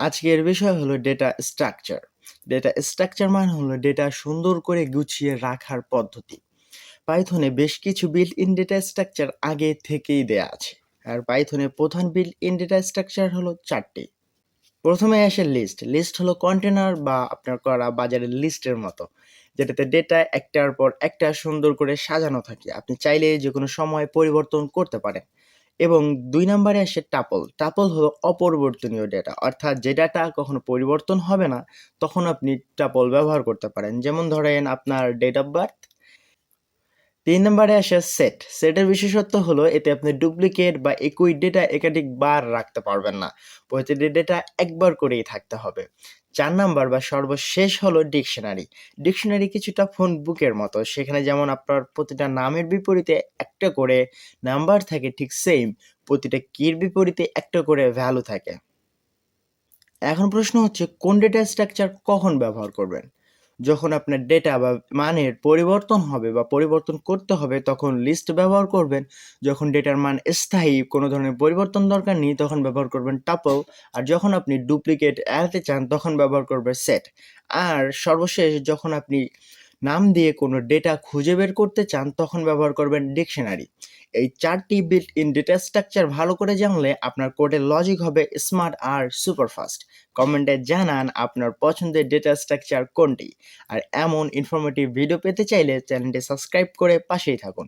আজকের বিষয় হলো ডেটা স্ট্রাকচার। ডেটা স্ট্রাকচার মানে হলো ডেটা সুন্দর করে গুছিয়ে রাখার পদ্ধতি। পাইথনে বেশ কিছু বিল্ট ইন ডেটা স্ট্রাকচার আগে থেকেই দেয়া আছে। আর পাইথনে প্রধান বিল্ট ইন ডেটা স্ট্রাকচার হলো 4টি। প্রথমে আসে লিস্ট। লিস্ট হলো কন্টেনার বা আপনার করা বাজারের লিস্টের মতো, যেটাতে ডেটা একটার পর একটা সুন্দর করে সাজানো থাকে। আপনি চাইলে যে কোনো সময় পরিবর্তন করতে পারেন। এবং ২ নাম্বারে আসে টাপল। টাপল হলো অপরিবর্তনীয় ডেটা। অর্থাৎ যে ডাটা কখনো পরিবর্তন হবে না, তখন আপনি টাপল ব্যবহার করতে পারেন। যেমন ধরেন আপনার ডেট অফ বার্থ। ৩ নাম্বারে আসে সেট। সেটের বিশেষত্ব হলো এতে আপনি ডুপ্লিকেট বা একই ডেটা একাধিকবার রাখতে পারবেন না। প্রতিটি ডেটা একবার করেই থাকতে হবে। ৪ নাম্বার বা সর্বশেষ হলো ডিকশনারি। ডিকশনারি কিছুটা ফোন বুকের মতো। সেখানে যেমন আপনার প্রতিটা নামের বিপরীতে একটা করে নাম্বার থাকে, ঠিক সেম প্রতিটা কির বিপরীতে একটা করে ভ্যালু থাকে। এখন প্রশ্ন হচ্ছে কোন ডেটা স্ট্রাকচার কখন ব্যবহার করবেন? যখন আপনার ডেটা বা মানের পরিবর্তন হবে বা পরিবর্তন করতে হবে তখন লিস্ট ব্যবহার করবেন। যখন ডেটার মান স্থায়ী, কোনো ধরনের পরিবর্তন দরকার নেই, তখন ব্যবহার করবেন টাপল। আর যখন আপনি ডুপ্লিকেট এড়াতে চান তখন ব্যবহার করবেন সেট। আর সর্বশেষ যখন আপনি নাম দিয়ে কোনো ডেটা খুঁজে বের করতে চান তখন ব্যবহার করবেন ডিকশনারি। এই 4টি বিল্ট ইন ডেটা স্ট্রাকচার ভালো করে জানলে আপনার কোডের লজিক হবে স্মার্ট আর সুপার ফাস্ট। কমেন্টে জানান আপনার পছন্দের ডেটা স্ট্রাকচার কোনটি। আর এমন ইনফরমেটিভ ভিডিও পেতে চাইলে চ্যানেলটি সাবস্ক্রাইব করে পাশেই থাকুন।